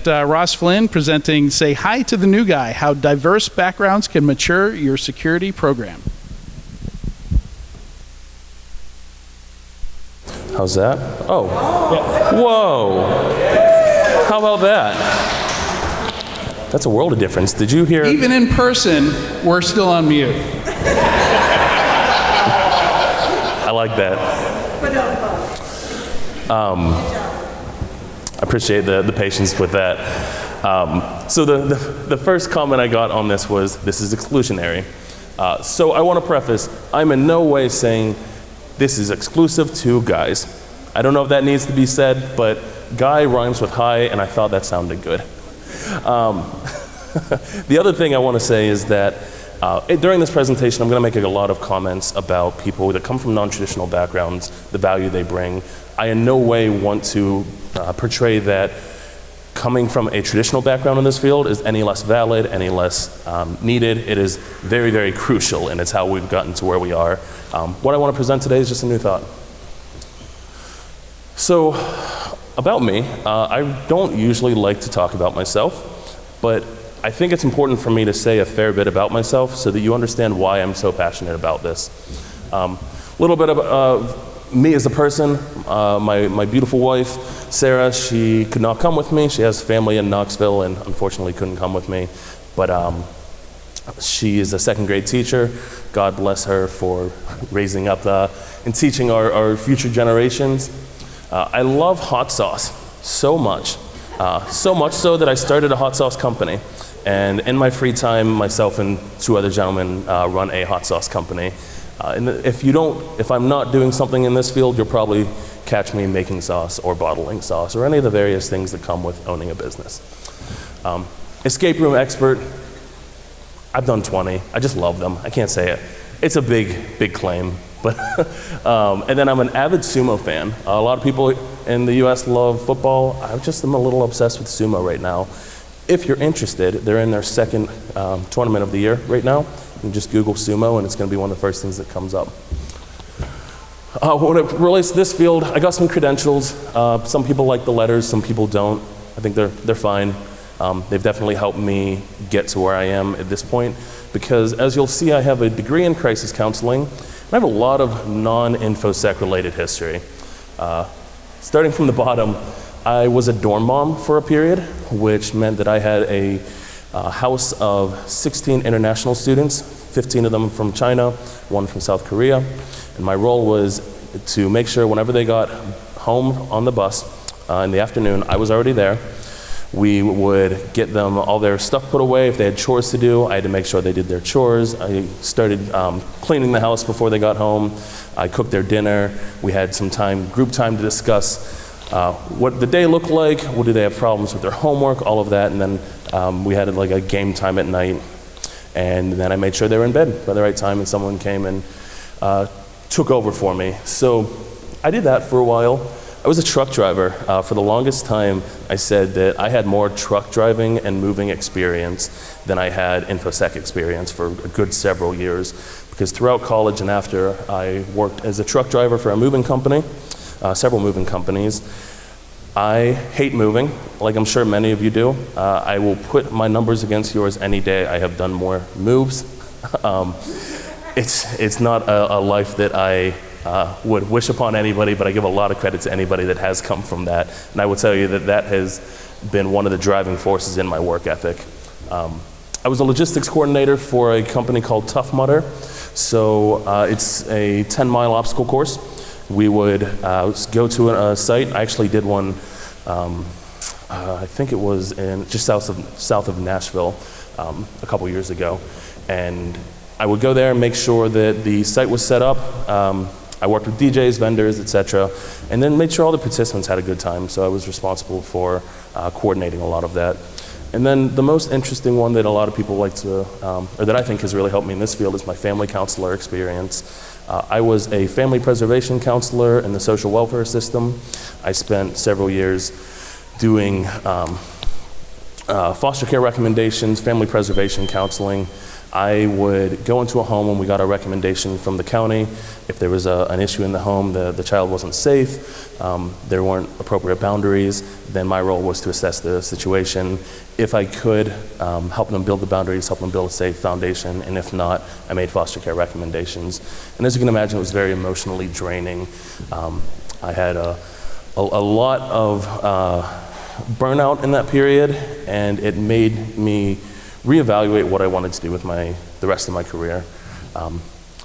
Ross Flynn presenting Say Hi to the New Guy, How Diverse Backgrounds Can Mature Your Security Program. How's that? Oh, yeah. Whoa. How about that? That's a world of difference. Did you hear? Even in person, we're still on mute. I like that. I appreciate the patience with that. So the first comment I got on this was, this is exclusionary. So I want to preface, I'm in no way saying this is exclusive to guys. I don't know if that needs to be said, but guy rhymes with high, and I thought that sounded good. The other thing I want to say is that during this presentation, I'm going to make a lot of comments about people that come from non-traditional backgrounds, the value they bring. I in no way want to portray that coming from a traditional background in this field is any less valid, any less needed. It is very, very crucial, and it's how we've gotten to where we are. What I want to present today is just a new thought. So, about me, I don't usually like to talk about myself, but I think it's important for me to say a fair bit about myself so that you understand why I'm so passionate about this. A little bit of me as a person, my beautiful wife, Sarah, she could not come with me. She has family in Knoxville and unfortunately couldn't come with me. But she is a second grade teacher. God bless her for raising up and teaching our future generations. I love hot sauce so much so that I started a hot sauce company. And in my free time, myself and two other gentlemen run a hot sauce company. And if I'm not doing something in this field, you'll probably catch me making sauce or bottling sauce or any of the various things that come with owning a business. Escape room expert, I've done 20. I just love them. I can't say it. It's a big, big claim. But and then I'm an avid sumo fan. A lot of people in the US love football. I just am a little obsessed with sumo right now. If you're interested, they're in their second tournament of the year right now. You can just Google sumo and it's going to be one of the first things that comes up. When it relates to this field, I got some credentials. Some people like the letters, some people don't. I think they're fine. They've definitely helped me get to where I am at this point because as you'll see, I have a degree in crisis counseling. And I have a lot of non-Infosec related history. Starting from the bottom, I was a dorm mom for a period, which meant that I had a house of 16 international students, 15 of them from China, 1 from South Korea. And my role was to make sure whenever they got home on the bus in the afternoon, I was already there. We would get them all their stuff put away. If they had chores to do, I had to make sure they did their chores. I started cleaning the house before they got home. I cooked their dinner. We had some time, group time to discuss what the day looked like, what do they have problems with their homework, all of that, and then we had like a game time at night. And then I made sure they were in bed by the right time and someone came and took over for me. So I did that for a while. I was a truck driver. For the longest time, I said that I had more truck driving and moving experience than I had Infosec experience for a good several years. Because throughout college and after, I worked as a truck driver for a moving company, several moving companies. I hate moving, like I'm sure many of you do. I will put my numbers against yours any day. I have done more moves. It's not a life that I would wish upon anybody, but I give a lot of credit to anybody that has come from that. And I will tell you that that has been one of the driving forces in my work ethic. I was a logistics coordinator for a company called Tough Mudder. So it's a 10-mile obstacle course. We would go to a site. I actually did one, I think it was in just south of Nashville a couple years ago. And I would go there and make sure that the site was set up. I worked with DJs, vendors, etc., and then made sure all the participants had a good time. So I was responsible for coordinating a lot of that. And then the most interesting one that a lot of people like to, or that I think has really helped me in this field is my family counselor experience. I was a family preservation counselor in the social welfare system. I spent several years doing foster care recommendations, family preservation counseling. I would go into a home when we got a recommendation from the county. If there was an issue in the home, the child wasn't safe, there weren't appropriate boundaries, then my role was to assess the situation. If I could, help them build the boundaries, help them build a safe foundation, and if not, I made foster care recommendations. And as you can imagine, it was very emotionally draining. I had a lot of burnout in that period, and it made me reevaluate what I wanted to do with the rest of my career.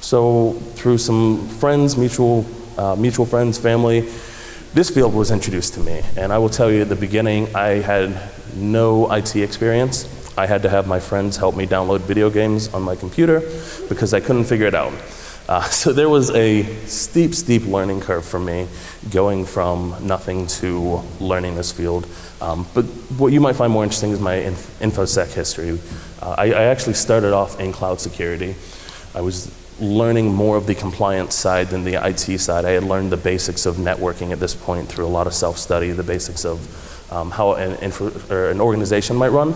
So through some friends, mutual friends, family, this field was introduced to me. And I will tell you, at the beginning, I had no IT experience. I had to have my friends help me download video games on my computer because I couldn't figure it out. So there was a steep learning curve for me going from nothing to learning this field. But what you might find more interesting is my Infosec history. I actually started off in cloud security. I was learning more of the compliance side than the IT side. I had learned the basics of networking at this point through a lot of self-study, the basics of how an organization might run.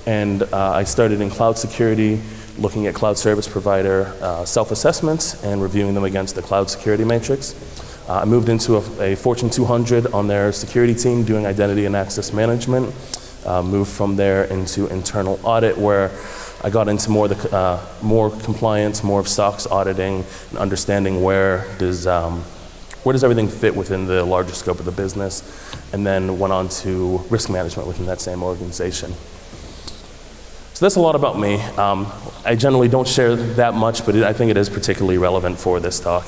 And I started in cloud security, looking at cloud service provider self-assessments and reviewing them against the cloud security matrix. I moved into a Fortune 200 on their security team doing identity and access management. Moved from there into internal audit, where I got into more compliance, more of SOX auditing, and understanding where does everything fit within the larger scope of the business, and then went on to risk management within that same organization. So that's a lot about me. I generally don't share that much, but I think it is particularly relevant for this talk.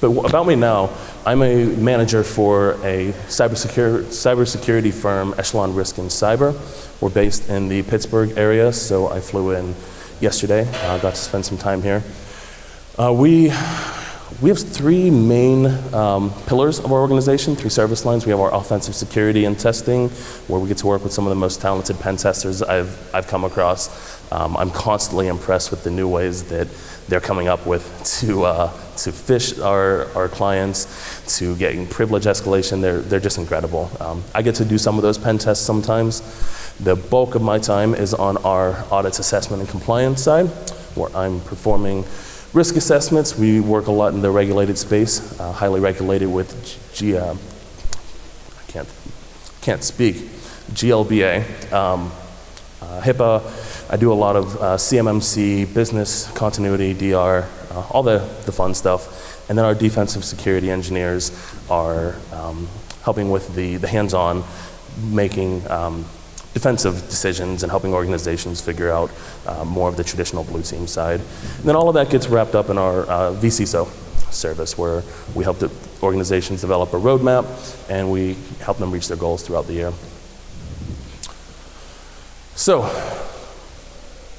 But about me now, I'm a manager for a cybersecurity firm, Echelon Risk and Cyber. We're based in the Pittsburgh area, so I flew in yesterday. Got to spend some time here. We have three main pillars of our organization, three service lines. We have our offensive security and testing, where we get to work with some of the most talented pen testers I've come across. I'm constantly impressed with the new ways that they're coming up with to phish our clients, to getting privilege escalation. They're just incredible. I get to do some of those pen tests sometimes. The bulk of my time is on our audits, assessment, and compliance side, where I'm performing risk assessments. We work a lot in the regulated space, highly regulated with GLBA, HIPAA. I do a lot of CMMC, business continuity, DR, all the fun stuff. And then our defensive security engineers are helping with the hands-on, making defensive decisions and helping organizations figure out more of the traditional blue team side. And then all of that gets wrapped up in our vCISO service, where we help the organizations develop a roadmap and we help them reach their goals throughout the year. So,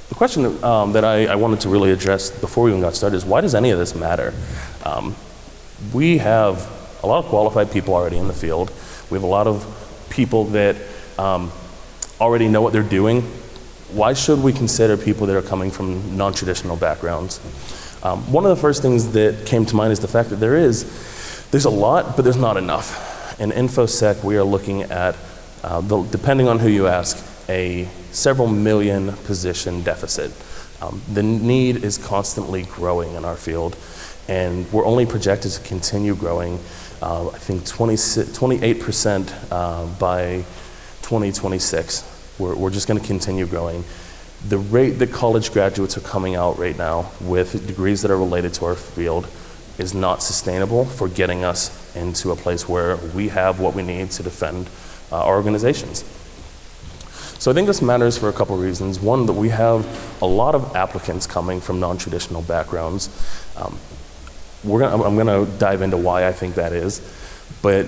the question that I wanted to really address before we even got started is, why does any of this matter? We have a lot of qualified people already in the field. We have a lot of people that already know what they're doing. Why should we consider people that are coming from non-traditional backgrounds? One of the first things that came to mind is the fact that there's a lot, but there's not enough. In Infosec, we are looking at, depending on who you ask, a several million position deficit. The need is constantly growing in our field, and we're only projected to continue growing, I think 28% by 2026. We're just going to continue growing. The rate that college graduates are coming out right now with degrees that are related to our field is not sustainable for getting us into a place where we have what we need to defend our organizations. So I think this matters for a couple of reasons. One, that we have a lot of applicants coming from non-traditional backgrounds. I'm going to dive into why I think that is, but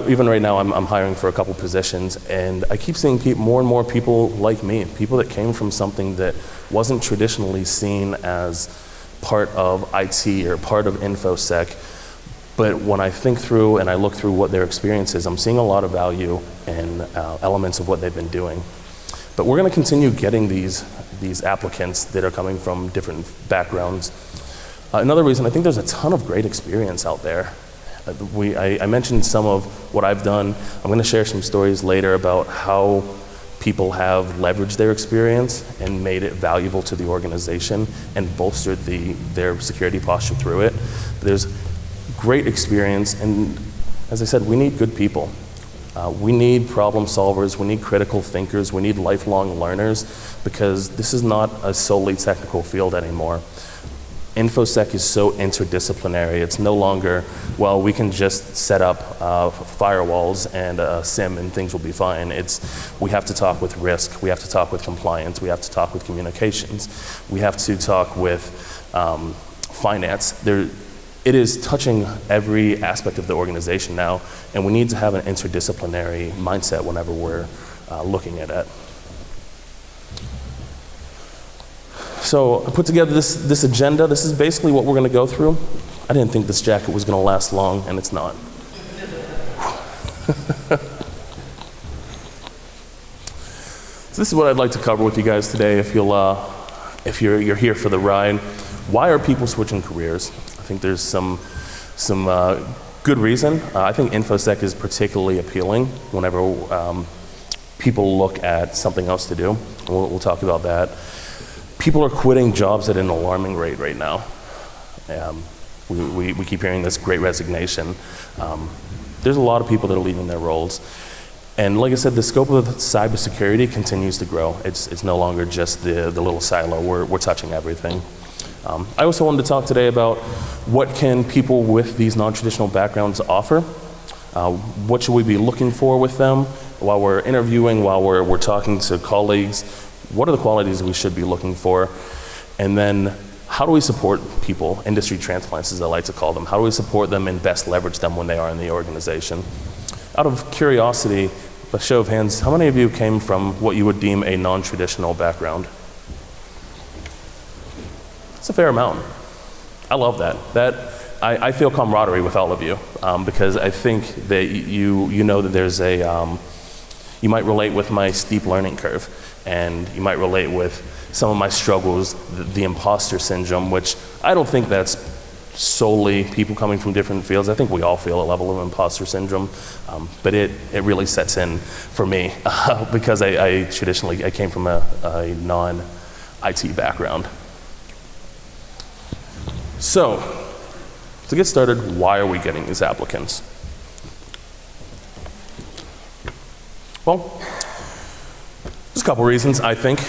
even right now I'm hiring for a couple positions, and I keep seeing more and more people like me, people that came from something that wasn't traditionally seen as part of IT or part of Infosec. But when I think through and I look through what their experience is, I'm seeing a lot of value in elements of what they've been doing. But we're going to continue getting these applicants that are coming from different backgrounds. Another reason, I think there's a ton of great experience out there. I mentioned some of what I've done. I'm going to share some stories later about how people have leveraged their experience and made it valuable to the organization and bolstered their security posture through it. There's great experience, and as I said, we need good people. We need problem solvers, we need critical thinkers, we need lifelong learners, because this is not a solely technical field anymore. Infosec is so interdisciplinary. It's no longer, well, we can just set up firewalls and a SIM and things will be fine. We have to talk with risk, we have to talk with compliance, we have to talk with communications, we have to talk with finance. It is touching every aspect of the organization now, and we need to have an interdisciplinary mindset whenever we're looking at it. So I put together this agenda. This is basically what we're going to go through. I didn't think this jacket was going to last long, and it's not. So this is what I'd like to cover with you guys today. If you're here for the ride, why are people switching careers? I think there's some good reason. I think Infosec is particularly appealing whenever people look at something else to do. We'll talk about that. People are quitting jobs at an alarming rate right now. We keep hearing this great resignation. There's a lot of people that are leaving their roles. And like I said, the scope of cybersecurity continues to grow. It's no longer just the little silo. We're touching everything. I also wanted to talk today about what can people with these non-traditional backgrounds offer. What should we be looking for with them while we're interviewing, while we're talking to colleagues? What are the qualities we should be looking for? And then how do we support people, industry transplants as I like to call them? How do we support them and best leverage them when they are in the organization? Out of curiosity, a show of hands, how many of you came from what you would deem a non-traditional background? It's a fair amount. I love that. I feel camaraderie with all of you because I think that you know that there's you might relate with my steep learning curve, and you might relate with some of my struggles, the imposter syndrome, which I don't think that's solely people coming from different fields. I think we all feel a level of imposter syndrome, but it really sets in for me because I traditionally came from a non-IT background. So, to get started, why are we getting these applicants? Well, there's a couple reasons, I think.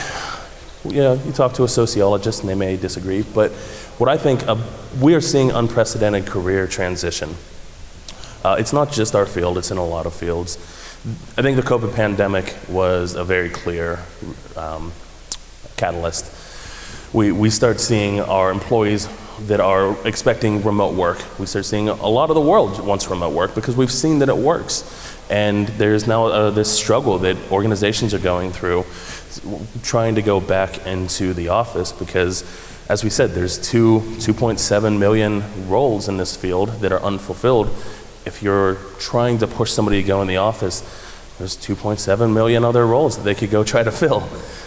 You talk to a sociologist and they may disagree, but what I think, we are seeing unprecedented career transition. It's not just our field, it's in a lot of fields. I think the COVID pandemic was a very clear catalyst. We start seeing our employees that are expecting remote work. We start seeing a lot of the world wants remote work because we've seen that it works. And there's now this struggle that organizations are going through trying to go back into the office because, as we said, there's 2.7 million roles in this field that are unfulfilled. If you're trying to push somebody to go in the office, there's 2.7 million other roles that they could go try to fill.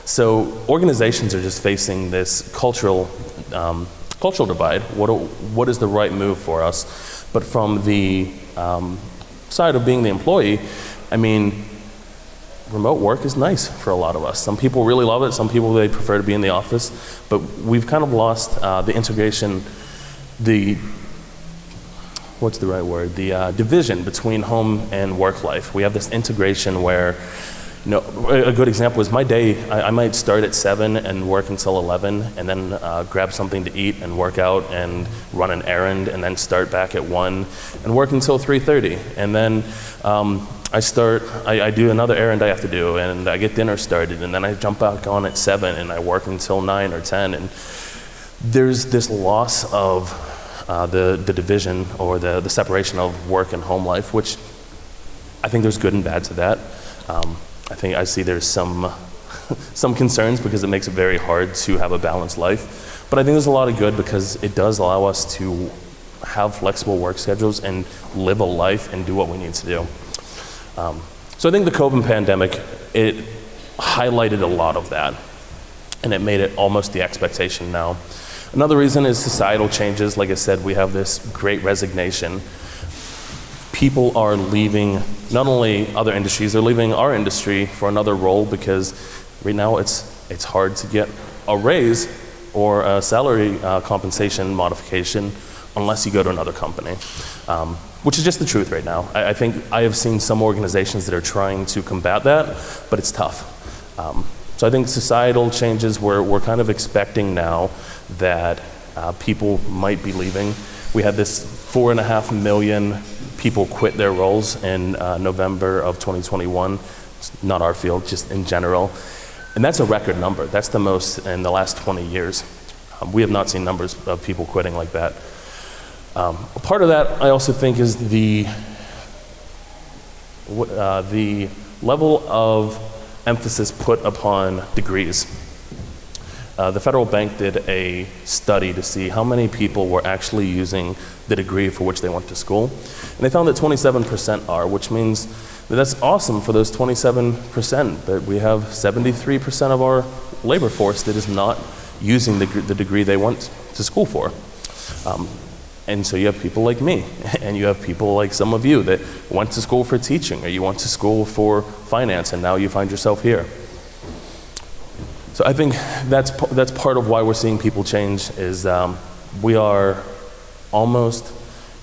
So organizations are just facing this cultural divide. What is the right move for us? But from the side of being the employee, I mean, remote work is nice for a lot of us. Some people really love it. Some people, they prefer to be in the office. But we've kind of lost the integration, what's the right word? The division between home and work life. We have this integration where, a good example is my day, I might start at 7 and work until 11 and then grab something to eat and work out and run an errand and then start back at 1 and work until 3:30. And then I do another errand I have to do and I get dinner started and then I jump back on at 7 and I work until 9 or 10. And there's this loss of the division or the separation of work and home life, which I think there's good and bad to that. I see there's some concerns because it makes it very hard to have a balanced life. But I think there's a lot of good because it does allow us to have flexible work schedules and live a life and do what we need to do. So I think the COVID pandemic, it highlighted a lot of that and it made it almost the expectation now. Another reason is societal changes. Like I said, we have this great resignation. People are leaving not only other industries, they're leaving our industry for another role because right now it's hard to get a raise or a salary compensation modification unless you go to another company. which is just the truth right now. I think I have seen some organizations that are trying to combat that, but it's tough. So I think societal changes, we're kind of expecting now that people might be leaving. We had this 4.5 million people quit their roles in November of 2021. It's not our field, just in general. And that's a record number. That's the most in the last 20 years. We have not seen numbers of people quitting like that. Part of that, I also think, is the level of emphasis put upon degrees. The federal bank did a study to see how many people were actually using the degree for which they went to school. And they found that 27% are, which means that that's awesome for those 27%, but we have 73% of our labor force that is not using the degree they went to school for. And so you have people like me, and you have people like some of you that went to school for teaching, or you went to school for finance, and now you find yourself here. So I think that's part of why we're seeing people change, is we are almost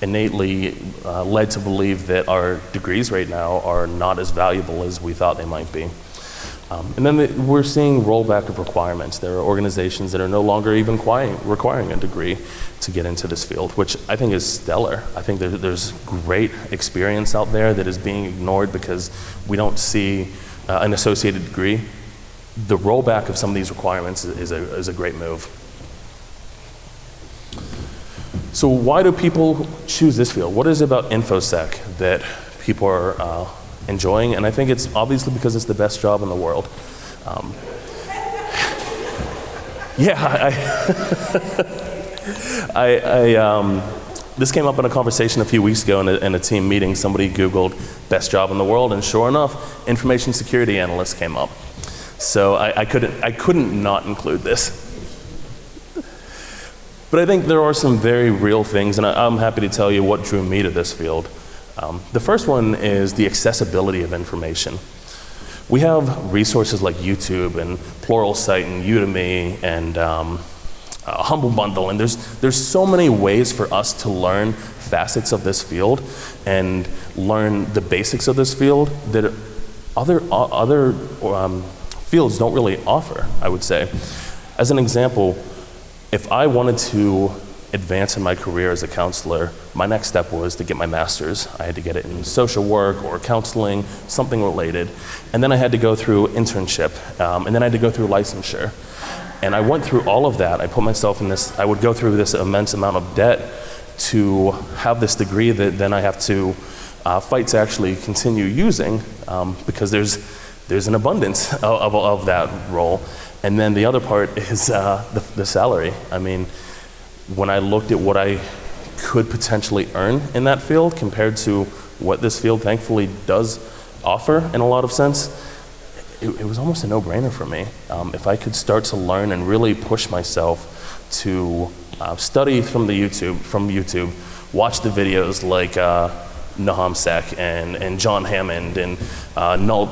innately led to believe that our degrees right now are not as valuable as we thought they might be. And then we're seeing rollback of requirements. There are organizations that are no longer even requiring a degree to get into this field, which I think is stellar. I think there's great experience out there that is being ignored because we don't see an associated degree. The rollback of some of these requirements is a great move. So why do people choose this field? What is it about Infosec that people are enjoying? And I think it's obviously because it's the best job in the world. This came up in a conversation a few weeks ago in a team meeting. Somebody Googled best job in the world, and sure enough, information security analyst came up. So I couldn't not include this. But I think there are some very real things, and I'm happy to tell you what drew me to this field. The first one is the accessibility of information. We have resources like YouTube and Pluralsight and Udemy and Humble Bundle, and there's so many ways for us to learn facets of this field and learn the basics of this field that other fields don't really offer, I would say. As an example, if I wanted to advance in my career as a counselor, my next step was to get my master's. I had to get it in social work or counseling, something related. And then I had to go through internship, and then I had to go through licensure. And I went through all of that. I put myself in this, I would go through this immense amount of debt to have this degree that then I have to fight to actually continue using, because there's an abundance of that role. And then the other part is the salary. I mean, when I looked at what I could potentially earn in that field compared to what this field thankfully does offer in a lot of sense, it was almost a no-brainer for me. If I could start to learn and really push myself to study from YouTube, watch the videos like Nahum Sek and John Hammond and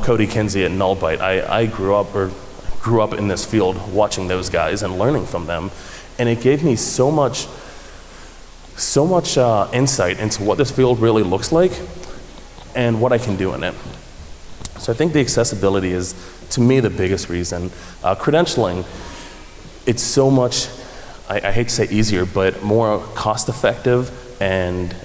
Cody Kinsey at Nullbyte. I grew up in this field watching those guys and learning from them. And it gave me so much insight into what this field really looks like and what I can do in it. So I think the accessibility is, to me, the biggest reason. Credentialing, it's so much, I hate to say easier, but more cost-effective and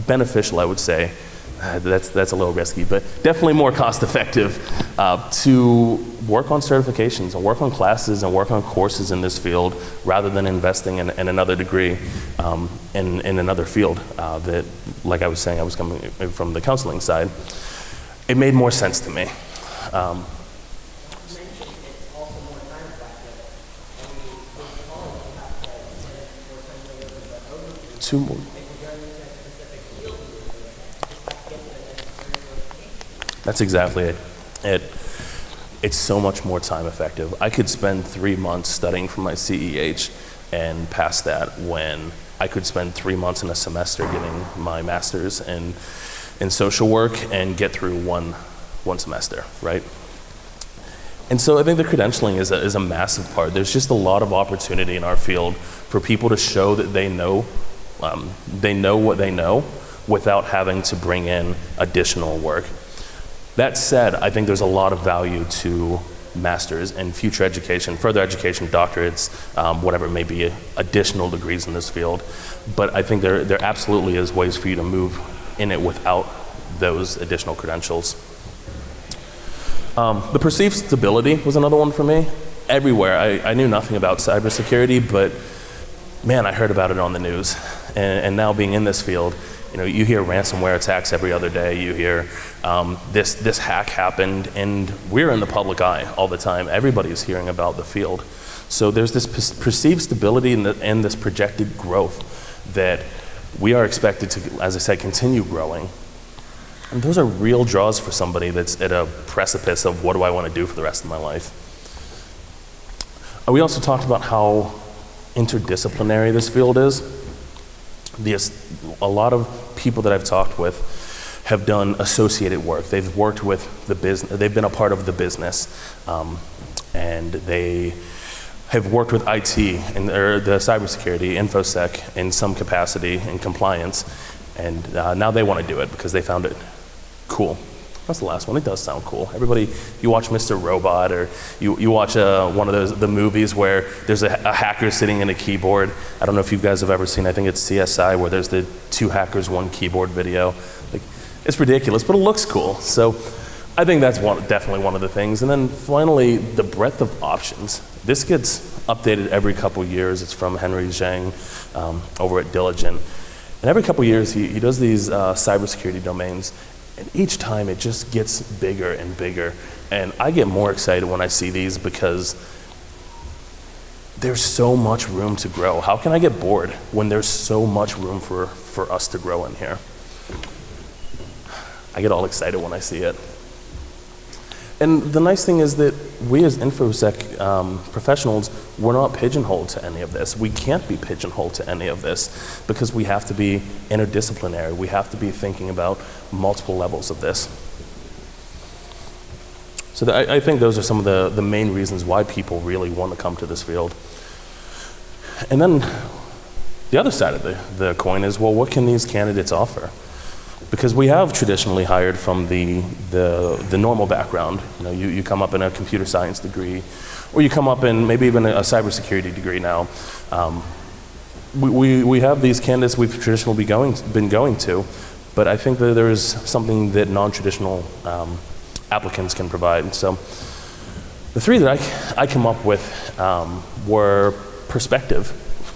beneficial, I would say. That's a little risky, but definitely more cost-effective to work on certifications and work on classes and work on courses in this field rather than investing in another degree in another field that, like I was saying, I was coming from the counseling side. It made more sense to me. Two more. That's exactly it. It's so much more time effective. I could spend 3 months studying for my CEH and pass that when I could spend 3 months in a semester getting my master's in social work and get through one semester, right? And so I think the credentialing is a massive part. There's just a lot of opportunity in our field for people to show that they know They know what they know without having to bring in additional work. That said, I think there's a lot of value to masters and future education, further education, doctorates, whatever it may be, additional degrees in this field. But I think there absolutely is ways for you to move in it without those additional credentials. The perceived stability was another one for me. Everywhere, I knew nothing about cybersecurity, but man, I heard about it on the news. And now being in this field, you hear ransomware attacks every other day. You hear this hack happened, and we're in the public eye all the time. Everybody's hearing about the field. So there's this perceived stability and this projected growth that we are expected to, as I said, continue growing. And those are real draws for somebody that's at a precipice of what do I want to do for the rest of my life. We also talked about how interdisciplinary this field is. A lot of people that I've talked with have done associated work. They've worked with the business, they've been a part of the business, and they have worked with IT and the cybersecurity, Infosec in some capacity in compliance, and now they want to do it because they found it cool. That's the last one. It does sound cool. Everybody, you watch Mr. Robot, or you watch one of the movies where there's a hacker sitting in a keyboard. I don't know if you guys have ever seen, I think it's CSI, where there's the 2 hackers, 1 keyboard video. Like, it's ridiculous, but it looks cool. So I think that's definitely one of the things. And then finally, the breadth of options. This gets updated every couple years. It's from Henry Zhang over at Diligent. And every couple years, he does these cybersecurity domains. And each time it just gets bigger and bigger. And I get more excited when I see these because there's so much room to grow. How can I get bored when there's so much room for us to grow in here? I get all excited when I see it. And the nice thing is that we as Infosec professionals, we're not pigeonholed to any of this. We can't be pigeonholed to any of this because we have to be interdisciplinary. We have to be thinking about multiple levels of this. So I think those are some of the main reasons why people really want to come to this field. And then the other side of the coin is, well, what can these candidates offer? Because we have traditionally hired from the normal background. You come up in a computer science degree, or you come up in maybe even a cybersecurity degree now. We have these candidates we've traditionally been going to, but I think that there is something that non-traditional applicants can provide. So the 3 that I come up with were perspective.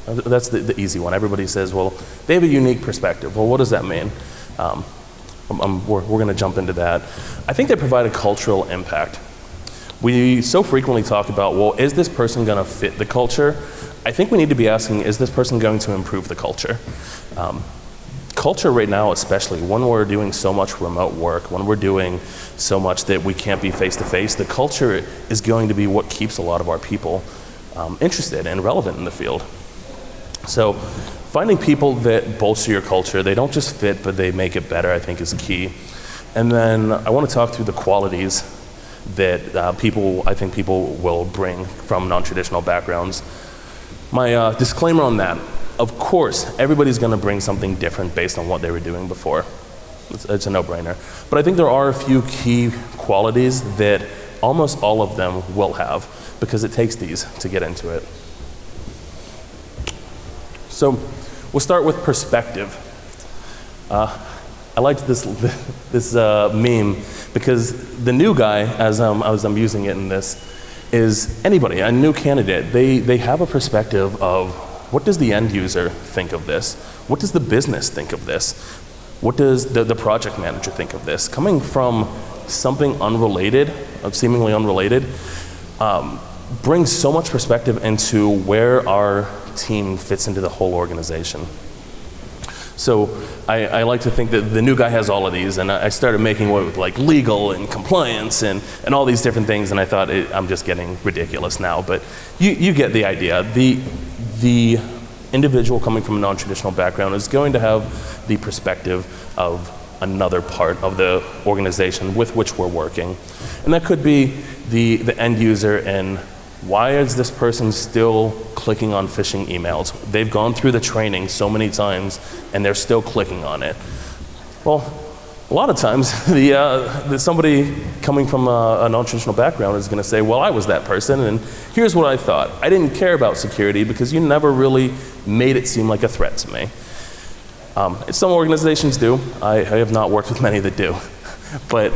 That's the easy one. Everybody says, well, they have a unique perspective. Well, what does that mean? We're going to jump into that. I think they provide a cultural impact. We so frequently talk about, well, is this person going to fit the culture? I think we need to be asking, is this person going to improve the culture? Culture right now, especially when we're doing so much remote work, when we're doing so much that we can't be face-to-face, the culture is going to be what keeps a lot of our people interested and relevant in the field. So finding people that bolster your culture, they don't just fit, but they make it better, I think is key. And then I want to talk through the qualities that I think people will bring from non-traditional backgrounds. My disclaimer on that, of course, everybody's going to bring something different based on what they were doing before. It's a no-brainer. But I think there are a few key qualities that almost all of them will have, because it takes these to get into it. So we'll start with perspective. I liked this meme because the new guy, as I'm using it in this, is anybody, a new candidate. They have a perspective of, what does the end user think of this? What does the business think of this? What does the project manager think of this? Coming from something unrelated, seemingly unrelated, brings so much perspective into where our team fits into the whole organization. So I like to think that the new guy has all of these, and I started making way with like legal and compliance and all these different things, and I thought I'm just getting ridiculous now, but you get the idea. The individual coming from a non-traditional background is going to have the perspective of another part of the organization with which we're working. And that could be the end user in Why is this person still clicking on phishing emails? They've gone through the training so many times and they're still clicking on it. Well, a lot of times somebody coming from a non-traditional background is going to say, well, I was that person and here's what I thought. I didn't care about security because you never really made it seem like a threat to me. Some organizations do. I have not worked with many that do. But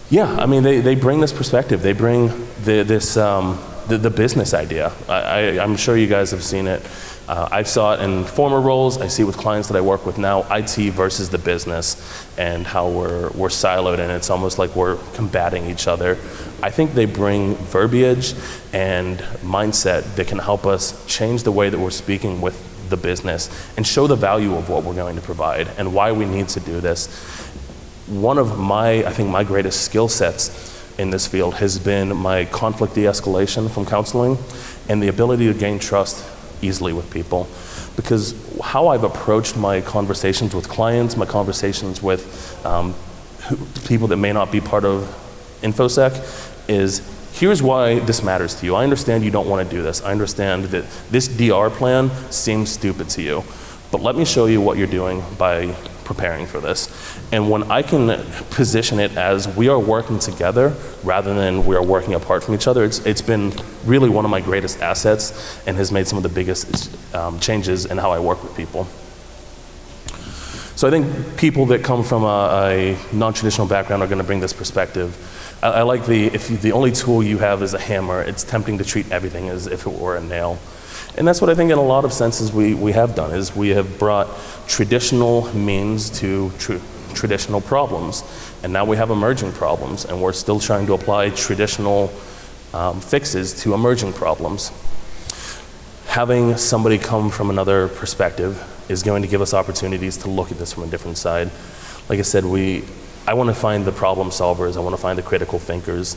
yeah, I mean, they bring this perspective. They bring the business idea. I'm sure you guys have seen it. I saw it in former roles. I see it with clients that I work with now, IT versus the business and how we're siloed and it's almost like we're combating each other. I think they bring verbiage and mindset that can help us change the way that we're speaking with the business and show the value of what we're going to provide and why we need to do this. One of I think my greatest skill sets in this field has been my conflict de-escalation from counseling and the ability to gain trust easily with people. Because how I've approached my conversations with clients, my conversations with people that may not be part of Infosec is, here's why this matters to you. I understand you don't want to do this. I understand that this DR plan seems stupid to you, but let me show you what you're doing by preparing for this. And when I can position it as we are working together rather than we are working apart from each other, it's been really one of my greatest assets and has made some of the biggest changes in how I work with people. So I think people that come from a non-traditional background are going to bring this perspective. I like if the only tool you have is a hammer, it's tempting to treat everything as if it were a nail. And that's what I think in a lot of senses we have done, is we have brought traditional means to traditional problems. And now we have emerging problems, and we're still trying to apply traditional fixes to emerging problems. Having somebody come from another perspective is going to give us opportunities to look at this from a different side. Like I said, I want to find the problem solvers, I want to find the critical thinkers.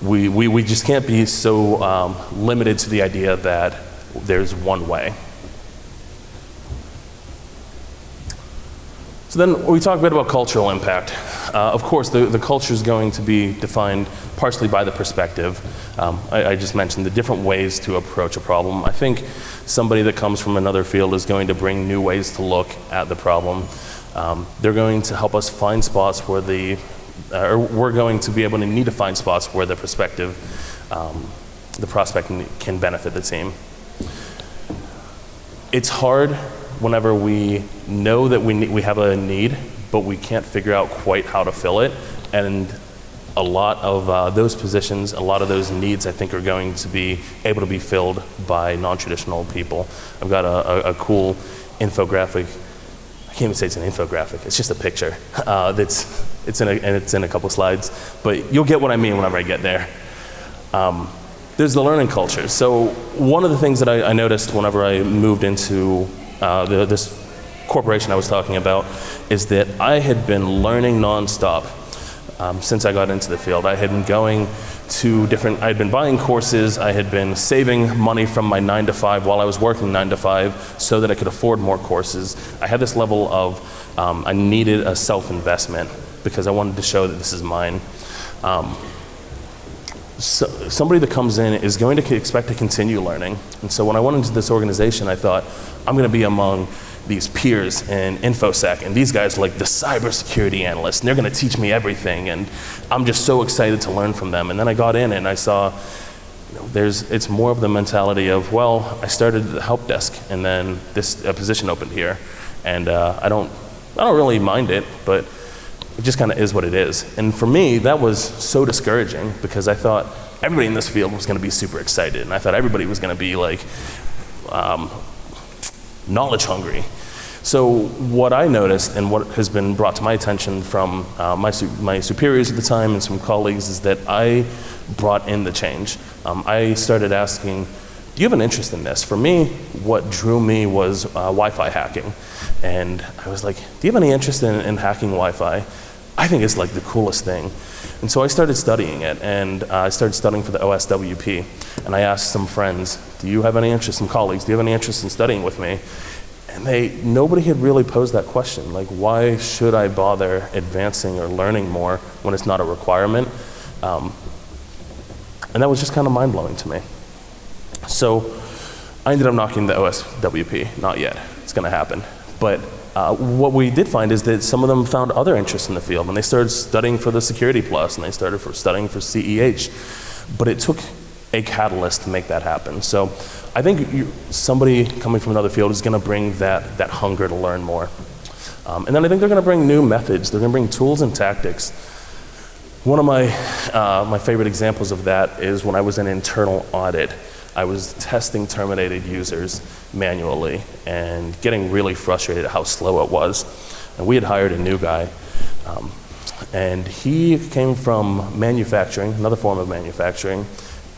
We just can't be so limited to the idea that there's one way. So then we talk a bit about cultural impact. Of course, the culture is going to be defined partially by the perspective. I just mentioned the different ways to approach a problem. I think somebody that comes from another field is going to bring new ways to look at the problem. They're going to help us find spots where or we're going to be able to need to find spots where the perspective, the prospect can benefit the team. It's hard whenever we know that we have a need, but we can't figure out quite how to fill it. And a lot of those positions, a lot of those needs, I think, are going to be able to be filled by non-traditional people. I've got a cool infographic. I can't even say it's an infographic. It's just a picture. It's in a couple slides, but you'll get what I mean whenever I get there. There's the learning culture. So one of the things that I noticed whenever I moved into this corporation I was talking about is that I had been learning nonstop since I got into the field. I had been going to I had been buying courses, I had been saving money from my 9-to-5 while I was working 9-to-5 so that I could afford more courses. I had this level of, I needed a self-investment because I wanted to show that this is mine. So somebody that comes in is going to expect to continue learning. And so when I went into this organization, I thought, I'm going to be among these peers in Infosec, and these guys are like the cybersecurity analysts, and they're going to teach me everything, and I'm just so excited to learn from them. And then I got in and I saw, it's more of the mentality of, well, I started at the help desk, and then a position opened here, and I don't really mind it, but it just kind of is what it is. And for me, that was so discouraging because I thought everybody in this field was going to be super excited, and I thought everybody was going to be like knowledge hungry. So what I noticed and what has been brought to my attention from my superiors at the time and some colleagues is that I brought in the change. I started asking, do you have an interest in this? For me, what drew me was Wi-Fi hacking. And I was like, do you have any interest in hacking Wi-Fi? I think it's like the coolest thing. And so I started studying it, and I started studying for the OSWP. And I asked some friends, do you have any interest, some colleagues, do you have any interest in studying with me? And nobody had really posed that question. Like, why should I bother advancing or learning more when it's not a requirement? And that was just kind of mind-blowing to me. So I ended up knocking the OSWP, not yet, it's gonna happen. But what we did find is that some of them found other interests in the field, and they started studying for the Security Plus, and they started studying for CEH. But it took a catalyst to make that happen. So I think somebody coming from another field is gonna bring that hunger to learn more. And then I think they're gonna bring new methods, they're gonna bring tools and tactics. One of my favorite examples of that is when I was in internal audit. I was testing terminated users manually and getting really frustrated at how slow it was. And we had hired a new guy, and he came from manufacturing, another form of manufacturing,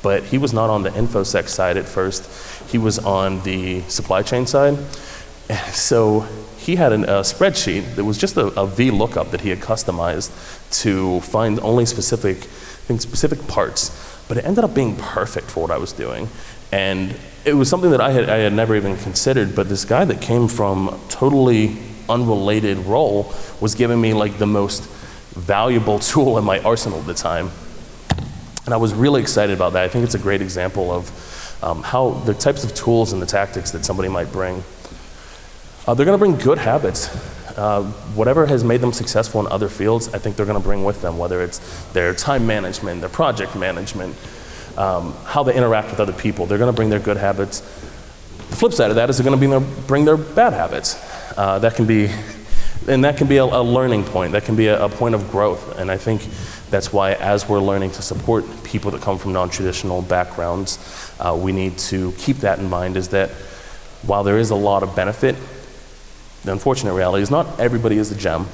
but he was not on the Infosec side at first. He was on the supply chain side. And so he had a spreadsheet that was just a VLOOKUP that he had customized to find only specific parts. But it ended up being perfect for what I was doing. And it was something that I had never even considered, but this guy that came from totally unrelated role was giving me like the most valuable tool in my arsenal at the time. And I was really excited about that. I think it's a great example of how the types of tools and the tactics that somebody might bring. They're gonna bring good habits. Whatever has made them successful in other fields, I think they're gonna bring with them, whether it's their time management, their project management, how they interact with other people. They're gonna bring their good habits. The flip side of that is they're gonna bring their bad habits. That can be a learning point. That can be a point of growth. And I think that's why, as we're learning to support people that come from non-traditional backgrounds, we need to keep that in mind, is that while there is a lot of benefit, the unfortunate reality is not everybody is a gem.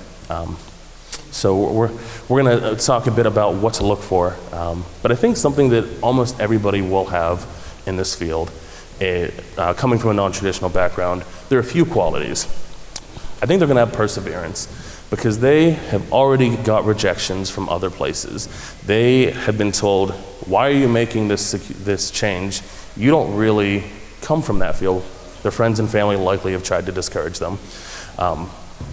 So we're gonna talk a bit about what to look for. But I think something that almost everybody will have in this field, coming from a non-traditional background, there are a few qualities. I think they're gonna have perseverance, because they have already got rejections from other places. They have been told, why are you making this change? You don't really come from that field. Their friends and family likely have tried to discourage them.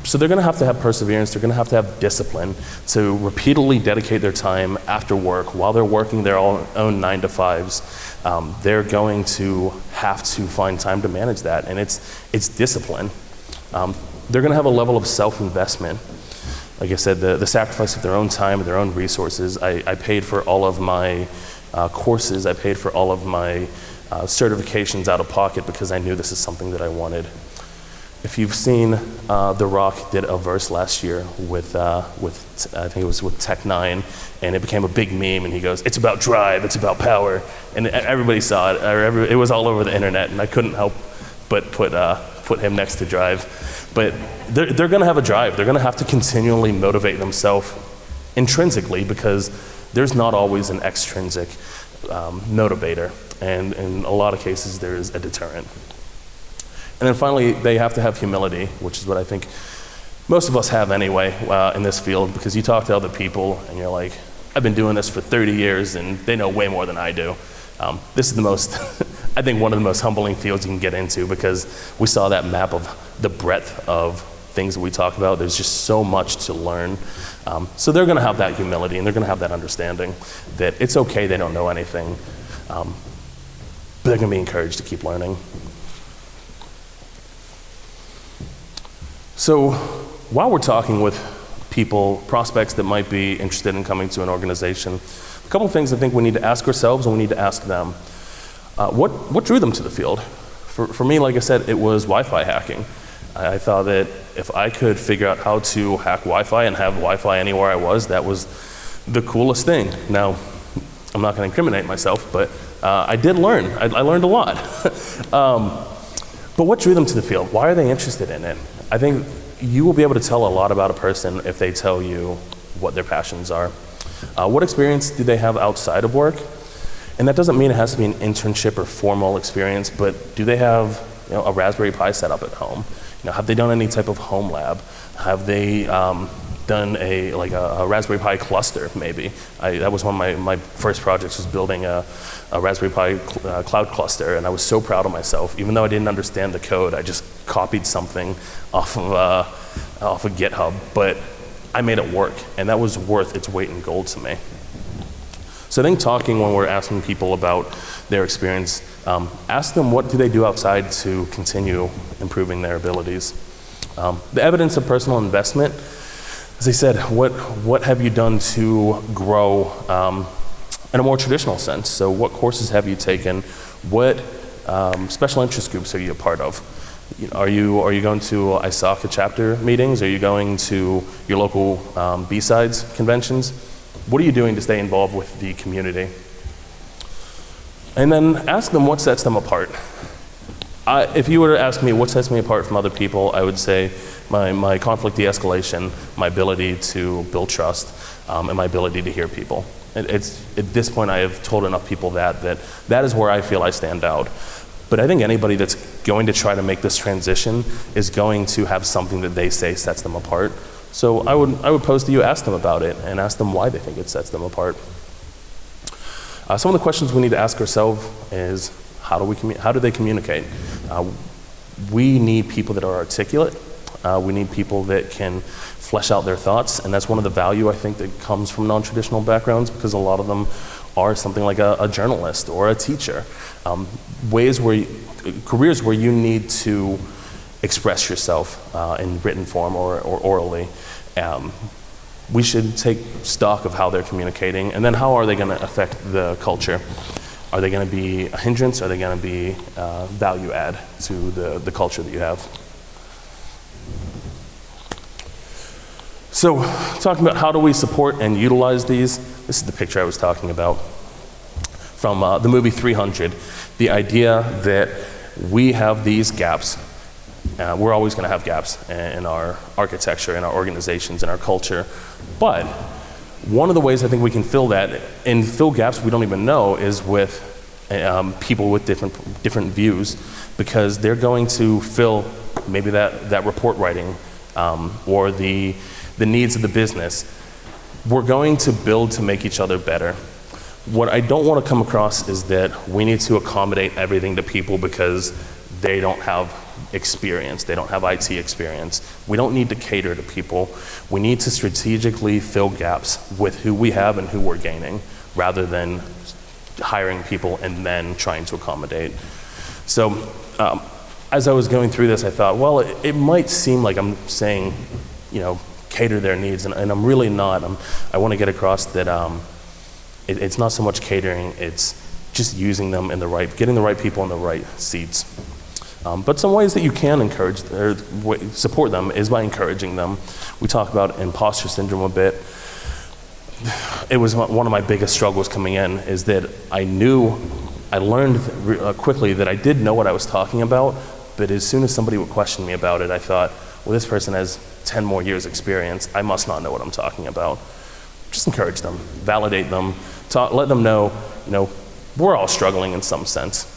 So they're gonna have to have perseverance, they're gonna have to have discipline to repeatedly dedicate their time after work, while they're working their own 9-to-5s. They're going to have to find time to manage that, and it's discipline. They're gonna have a level of self-investment. Like I said, the sacrifice of their own time and their own resources. I paid for all of my courses, I paid for all of my certifications out of pocket because I knew this is something that I wanted. If you've seen, The Rock did a verse last year with I think it was with Tech9, and it became a big meme, and he goes, it's about drive, it's about power, and everybody saw it, it was all over the internet, and I couldn't help but put him next to drive. But they're gonna have a drive, they're gonna have to continually motivate themselves intrinsically, because there's not always an extrinsic motivator, and in a lot of cases there is a deterrent. And then finally, they have to have humility, which is what I think most of us have anyway in this field, because you talk to other people and you're like, I've been doing this for 30 years and they know way more than I do. This is the most, I think one of the most humbling fields you can get into, because we saw that map of the breadth of things that we talk about. There's just so much to learn. So they're gonna have that humility, and they're gonna have that understanding that it's okay they don't know anything, but they're gonna be encouraged to keep learning. So while we're talking with people, prospects that might be interested in coming to an organization, a couple of things I think we need to ask ourselves and we need to ask them. What drew them to the field? For me, like I said, it was Wi-Fi hacking. I thought that if I could figure out how to hack Wi-Fi and have Wi-Fi anywhere I was, that was the coolest thing. Now, I'm not gonna incriminate myself, but I did learn. I learned a lot. But what drew them to the field? Why are they interested in it? I think you will be able to tell a lot about a person if they tell you what their passions are. What experience do they have outside of work? And that doesn't mean it has to be an internship or formal experience, but do they have a Raspberry Pi set up at home? Have they done any type of home lab? Have they done a Raspberry Pi cluster, maybe? That was one of my first projects, was building a Raspberry Pi cloud cluster, and I was so proud of myself. Even though I didn't understand the code, I just copied something off of GitHub, but I made it work, and that was worth its weight in gold to me. So So I think talking when we're asking people about their experience, ask them what do they do outside to continue improving their abilities. The evidence of personal investment, as I said, what have you done to grow in a more traditional sense? So what courses have you taken? What special interest groups are you a part of? Are you going to ISACA chapter meetings? Are you going to your local B-Sides conventions? What are you doing to stay involved with the community? And then ask them what sets them apart. If you were to ask me what sets me apart from other people, I would say my conflict de-escalation, my ability to build trust, and my ability to hear people. At this point, I have told enough people that is where I feel I stand out. But I think anybody that's going to try to make this transition is going to have something that they say sets them apart. So I would pose to you, ask them about it, and ask them why they think it sets them apart. Some of the questions we need to ask ourselves is, how do they communicate? We need people that are articulate. We need people that can flesh out their thoughts, and that's one of the value I think that comes from non-traditional backgrounds, because a lot of them are something like a journalist or a teacher. Careers where you need to express yourself in written form or orally. We should take stock of how they're communicating, and then how are they going to affect the culture? Are they going to be a hindrance? Are they going to be value add to the culture that you have? So, talking about how do we support and utilize these, this is the picture I was talking about from the movie 300. The idea that we have these gaps. We're always going to have gaps in our architecture, in our organizations, in our culture. But one of the ways I think we can fill that, and fill gaps we don't even know, is with people with different views, because they're going to fill maybe that report writing or the needs of the business. We're going to build to make each other better. What I don't want to come across is that we need to accommodate everything to people because they don't have experience, they don't have IT experience. We don't need to cater to people. We need to strategically fill gaps with who we have and who we're gaining, rather than hiring people and then trying to accommodate. So as I was going through this, I thought, well, it might seem like I'm saying, cater their needs, and I'm really not. I want to get across that it's not so much catering, it's just using them getting the right people in the right seats. But some ways that you can encourage or support them is by encouraging them. We talk about imposter syndrome a bit. It was one of my biggest struggles coming in, is that I learned quickly that I did know what I was talking about, but as soon as somebody would question me about it, I thought, well, this person has 10 more years experience, I must not know what I'm talking about. Just encourage them, validate them, let them know, we're all struggling in some sense.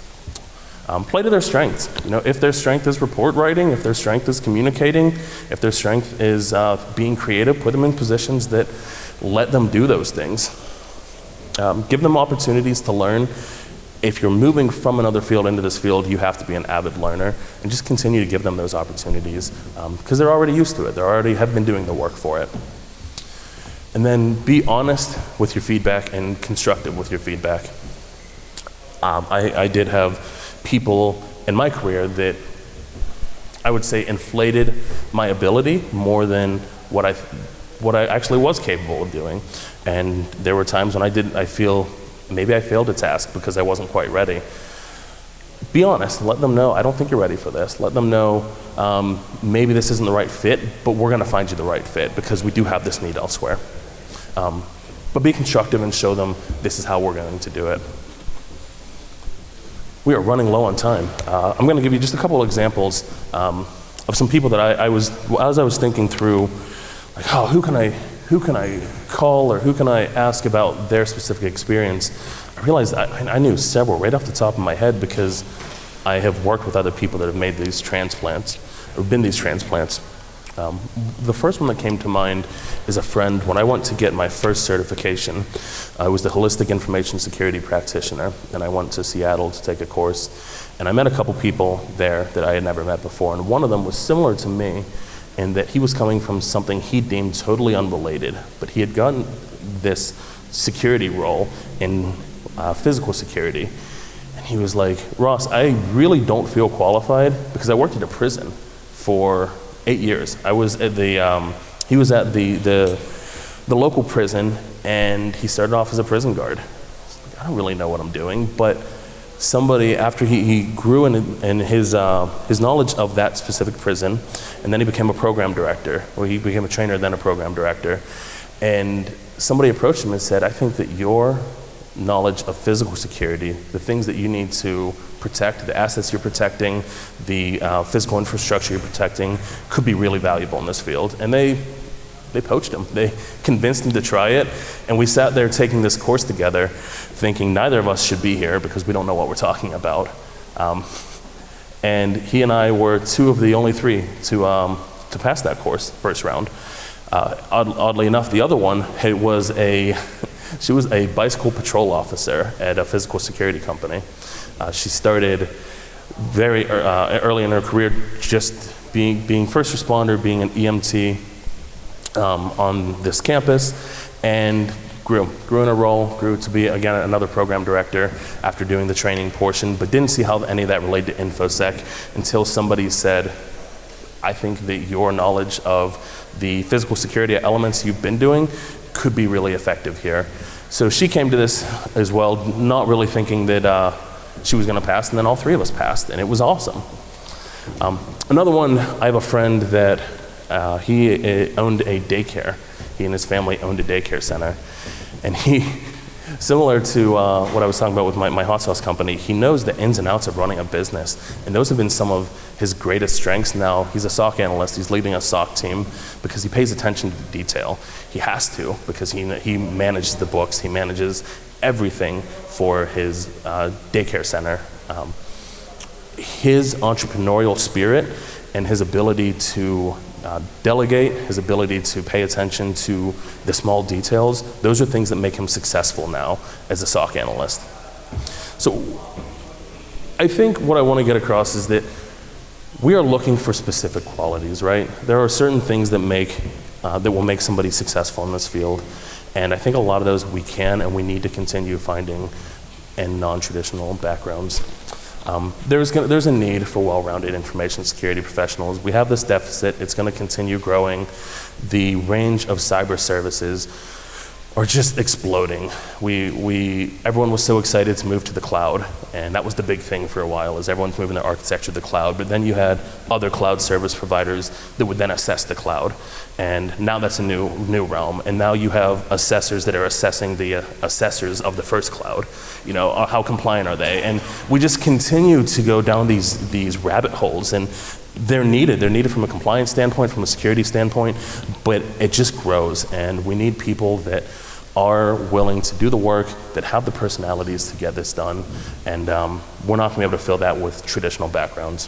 Play to their strengths. If their strength is report writing, if their strength is communicating, if their strength is being creative, put them in positions that let them do those things. Give them opportunities to learn. If you're moving from another field into this field, you have to be an avid learner, and just continue to give them those opportunities because they're already used to it. They already have been doing the work for it. And then be honest with your feedback and constructive with your feedback. I did have people in my career that I would say inflated my ability more than what I actually was capable of doing. And there were times when I feel maybe I failed a task because I wasn't quite ready. Be honest, let them know, I don't think you're ready for this. Let them know maybe this isn't the right fit, but we're gonna find you the right fit because we do have this need elsewhere. But be constructive and show them this is how we're going to do it. We are running low on time. I'm going to give you just a couple of examples of some people that as I was thinking through, like, who can I call or who can I ask about their specific experience? I realized I knew several right off the top of my head because I have worked with other people that have made these transplants or been these transplants. The first one that came to mind is a friend. When I went to get my first certification, I was the Holistic Information Security Practitioner, and I went to Seattle to take a course. And I met a couple people there that I had never met before, and one of them was similar to me in that he was coming from something he deemed totally unrelated, but he had gotten this security role in physical security. And he was like, Ross, I really don't feel qualified because I worked at a prison for 8 years. I was at he was at the local prison, and he started off as a prison guard. I don't really know what I'm doing, but somebody, after he grew in his knowledge of that specific prison, and then he became a program director, or he became a trainer, then a program director, and somebody approached him and said, I think that your knowledge of physical security, the things that you need to protect, the assets you're protecting, the physical infrastructure you're protecting, could be really valuable in this field. And they poached him. They convinced him to try it, and we sat there taking this course together, thinking neither of us should be here because we don't know what we're talking about. And he and I were two of the only three to pass that course, first round. Oddly enough, the other one she was a bicycle patrol officer at a physical security company. She started very early in her career, just being first responder, being an EMT on this campus, and grew in a role, grew to be, again, another program director after doing the training portion, but didn't see how any of that related to Infosec until somebody said, I think that your knowledge of the physical security elements you've been doing could be really effective here. So she came to this as well, not really thinking that she was going to pass, and then all three of us passed, and it was awesome. Another one, I have a friend that he owned a daycare. He and his family owned a daycare center, and he, similar to what I was talking about with my hot sauce company, he knows the ins and outs of running a business, and those have been some of his greatest strengths. Now, he's a SOC analyst. He's leading a SOC team because he pays attention to detail. He has to, because he manages the books. He manages everything for his daycare center. His entrepreneurial spirit and his ability to delegate, his ability to pay attention to the small details, those are things that make him successful now as a SOC analyst. So I think what I want to get across is that we are looking for specific qualities, right? There are certain things that will make somebody successful in this field, and I think a lot of those we can and we need to continue finding in non-traditional backgrounds. There's a need for well-rounded information security professionals. We have this deficit. It's going to continue growing. The range of cyber services are just exploding. Everyone was so excited to move to the cloud, and that was the big thing for a while, is everyone's moving their architecture to the cloud, but then you had other cloud service providers that would then assess the cloud, and now that's a new realm, and now you have assessors that are assessing the assessors of the first cloud. You know, how compliant are they? And we just continue to go down these rabbit holes, and they're needed. They're needed from a compliance standpoint, from a security standpoint, but it just grows, and we need people that are willing to do the work, that have the personalities to get this done, and we're not going to be able to fill that with traditional backgrounds.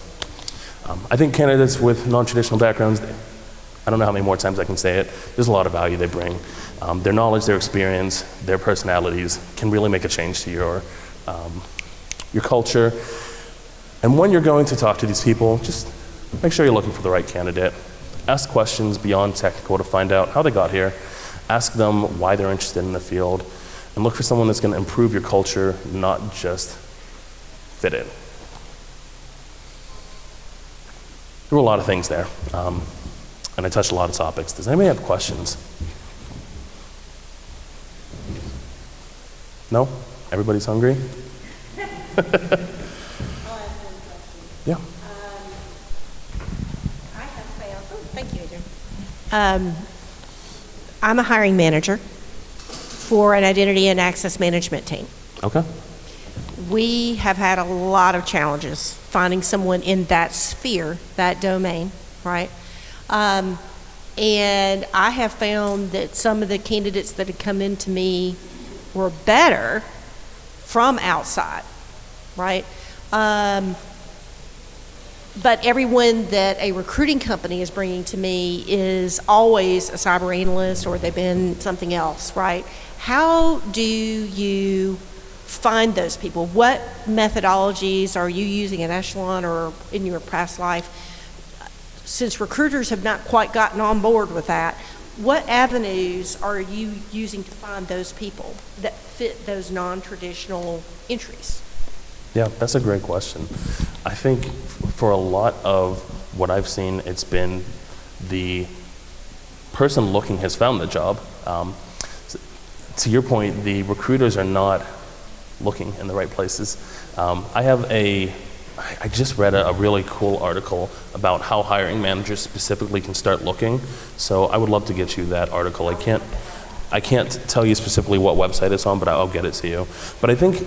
I think candidates with non-traditional backgrounds, I don't know how many more times I can say it, there's a lot of value they bring. Their knowledge, their experience, their personalities can really make a change to your culture. And when you're going to talk to these people, just make sure you're looking for the right candidate. Ask questions beyond technical to find out how they got here. Ask them why they're interested in the field, and look for someone that's going to improve your culture, not just fit in. There were a lot of things there, and I touched a lot of topics. Does anybody have questions? No? Everybody's hungry? I'll ask one question. Yeah. I have found, thank you, Adrian. I'm a hiring manager for an identity and access management team. Okay. We have had a lot of challenges finding someone in that sphere, that domain, right? And I have found that some of the candidates that have come into me were better from outside, right? But everyone that a recruiting company is bringing to me is always a cyber analyst, or they've been something else, right? How do you find those people? What methodologies are you using at Echelon or in your past life? Since recruiters have not quite gotten on board with that, What avenues are you using to find those people that fit those non-traditional entries? Yeah, that's a great question. I think for a lot of what I've seen, it's been the person looking has found the job. To your point, the recruiters are not looking in the right places. I just read a really cool article about how hiring managers specifically can start looking. So I would love to get you that article. I can't tell you specifically what website it's on, but I'll get it to you. But I think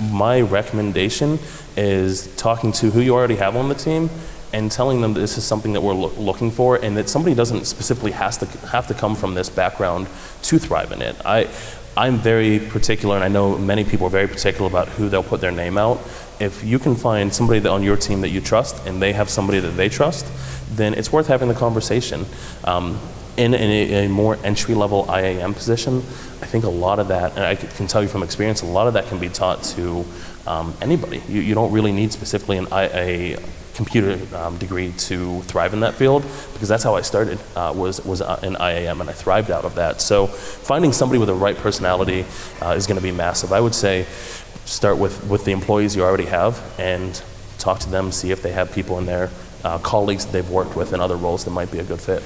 my recommendation is talking to who you already have on the team and telling them this is something that we're looking for, and that somebody doesn't specifically have to come from this background to thrive in it. I'm very particular, and I know many people are very particular about who they'll put their name out. If you can find somebody on your team that you trust, and they have somebody that they trust, then it's worth having the conversation. In a more entry-level IAM position, I think a lot of that, and I can tell you from experience, a lot of that can be taught to anybody. You don't really need specifically a computer degree to thrive in that field, because that's how I started, was in IAM, and I thrived out of that. So finding somebody with the right personality is going to be massive. I would say start with the employees you already have and talk to them, see if they have people in their colleagues that they've worked with in other roles that might be a good fit.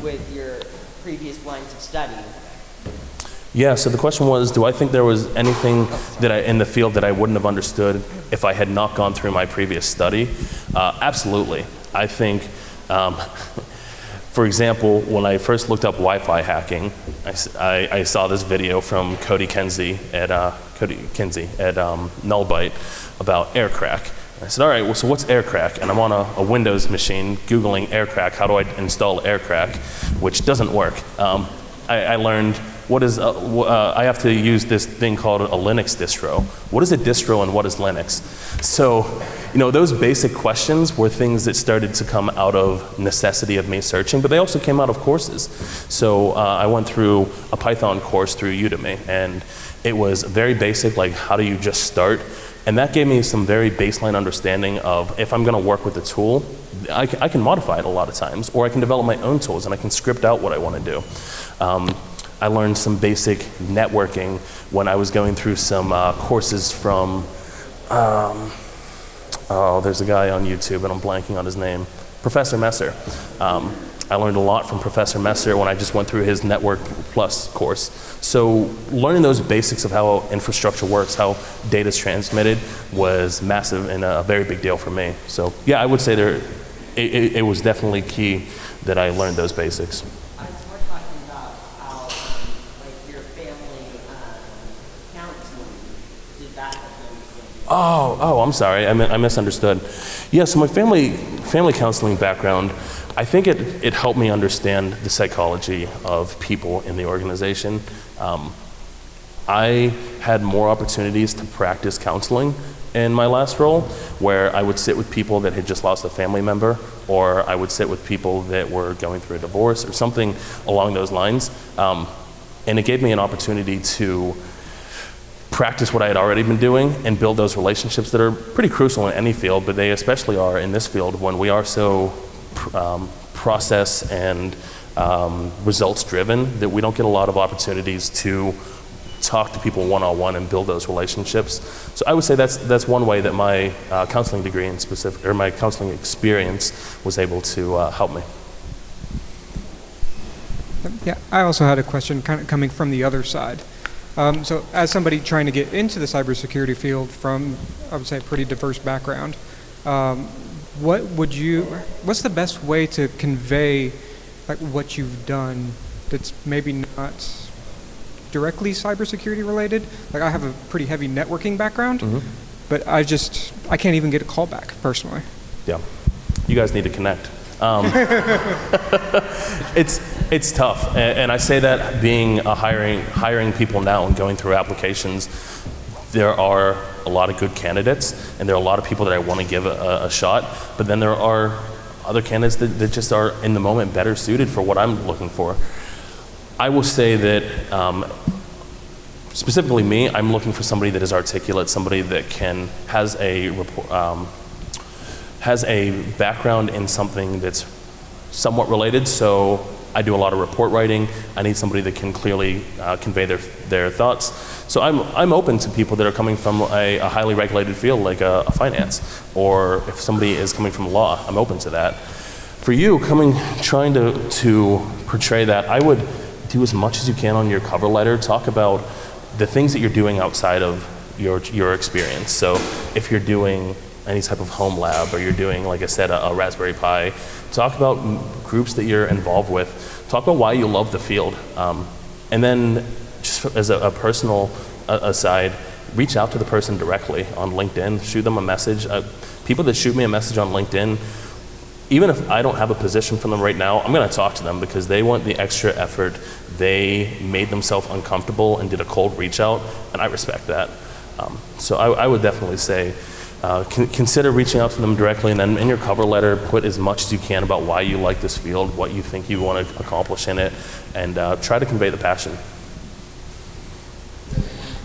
With your previous lines of study? Yeah, so the question was, do I think there was anything in the field that I wouldn't have understood if I had not gone through my previous study? Absolutely. I think, for example, when I first looked up Wi-Fi hacking, I saw this video from Cody Kinsey at Nullbyte about aircrack. I said, all right, well, so what's aircrack? And I'm on a Windows machine Googling aircrack. How do I install aircrack? Which doesn't work. I learned I have to use this thing called a Linux distro. What is a distro and what is Linux? So, those basic questions were things that started to come out of necessity of me searching, but they also came out of courses. So I went through a Python course through Udemy, and it was very basic, like how do you just start? And that gave me some very baseline understanding of if I'm going to work with a tool, I can modify it a lot of times, or I can develop my own tools and I can script out what I want to do. I learned some basic networking when I was going through some courses from, there's a guy on YouTube and I'm blanking on his name, Professor Messer. I learned a lot from Professor Messer when I just went through his Network Plus course. So learning those basics of how infrastructure works, how data is transmitted, was massive and a very big deal for me. So yeah, I would say it was definitely key that I learned those basics. I was more talking about how, like your family counseling, did that help you? Oh, I'm sorry, I misunderstood. Yeah, so my family counseling background, I think it helped me understand the psychology of people in the organization. I had more opportunities to practice counseling in my last role, where I would sit with people that had just lost a family member, or I would sit with people that were going through a divorce or something along those lines. And it gave me an opportunity to practice what I had already been doing and build those relationships that are pretty crucial in any field, but they especially are in this field when we are so process and results driven that we don't get a lot of opportunities to talk to people one-on-one and build those relationships. So I would say that's one way that my counseling degree in specific, or my counseling experience, was able to help me. Yeah, I also had a question kind of coming from the other side. So as somebody trying to get into the cybersecurity field from, I would say, a pretty diverse background, what's the best way to convey like what you've done that's maybe not directly cybersecurity related? Like I have a pretty heavy networking background, but I can't even get a call back personally. Yeah, you guys need to connect. It's tough, and I say that being hiring people now and going through applications. There are a lot of good candidates, and there are a lot of people that I want to give a shot, but then there are other candidates that just are in the moment better suited for what I'm looking for. I will say that specifically me, I'm looking for somebody that is articulate, somebody that has a background in something that's somewhat related. So I do a lot of report writing. I need somebody that can clearly convey their thoughts. So I'm open to people that are coming from a highly regulated field like a finance, or if somebody is coming from law, I'm open to that. For you, trying to portray that, I would do as much as you can on your cover letter. Talk about the things that you're doing outside of your experience. So if you're doing any type of home lab, or you're doing, like I said, a Raspberry Pi, talk about groups that you're involved with. Talk about why you love the field. And then, just as a personal aside, reach out to the person directly on LinkedIn. Shoot them a message. People that shoot me a message on LinkedIn, even if I don't have a position for them right now, I'm going to talk to them because they want the extra effort. They made themselves uncomfortable and did a cold reach out, and I respect that. So I would definitely say consider reaching out to them directly, and then in your cover letter, put as much as you can about why you like this field, what you think you want to accomplish in it, and try to convey the passion.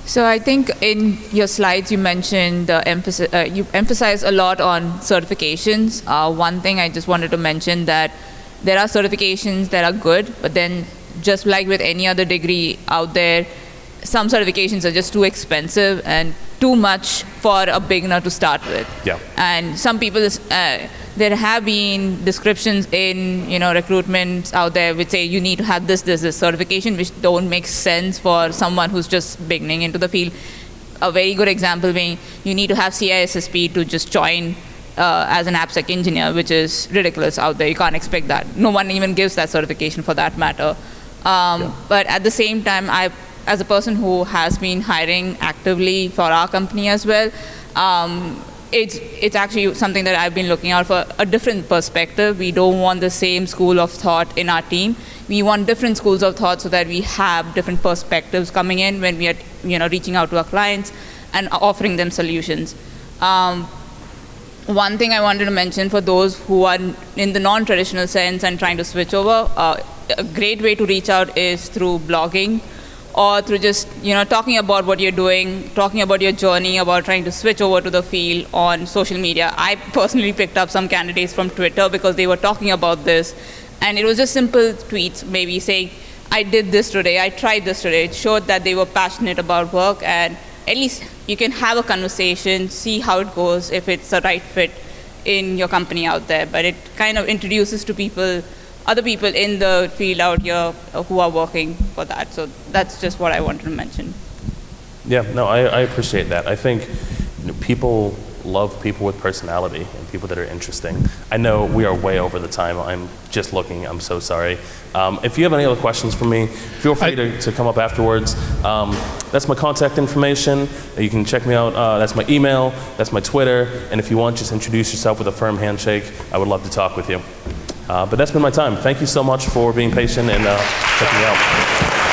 So I think in your slides you mentioned you emphasize a lot on certifications. One thing I just wanted to mention, that there are certifications that are good, but then just like with any other degree out there, some certifications are just too expensive and too much for a beginner to start with. Yeah. And some people, there have been descriptions in recruitment out there which say you need to have this certification, which don't make sense for someone who's just beginning into the field. A very good example being you need to have CISSP to just join as an AppSec engineer, which is ridiculous out there. You can't expect that. No one even gives that certification for that matter. But at the same time, as a person who has been hiring actively for our company as well, it's actually something that I've been looking out for, a different perspective. We don't want the same school of thought in our team. We want different schools of thought so that we have different perspectives coming in when we are reaching out to our clients and offering them solutions. One thing I wanted to mention for those who are in the non-traditional sense and trying to switch over, a great way to reach out is through blogging, or through just talking about what you're doing, talking about your journey, about trying to switch over to the field on social media. I personally picked up some candidates from Twitter because they were talking about this, and it was just simple tweets, maybe saying, I did this today, I tried this today. It showed that they were passionate about work, and at least you can have a conversation, see how it goes, if it's the right fit in your company out there. But it kind of introduces to people, other people in the field out here who are working for that. So that's just what I wanted to mention. Yeah, no, I appreciate that. I think people love people with personality and people that are interesting. I know we are way over the time. I'm just looking. I'm so sorry. If you have any other questions for me, feel free to come up afterwards. That's my contact information. You can check me out. That's my email. That's my Twitter. And if you want, just introduce yourself with a firm handshake. I would love to talk with you. But that's been my time. Thank you so much for being patient and checking me out.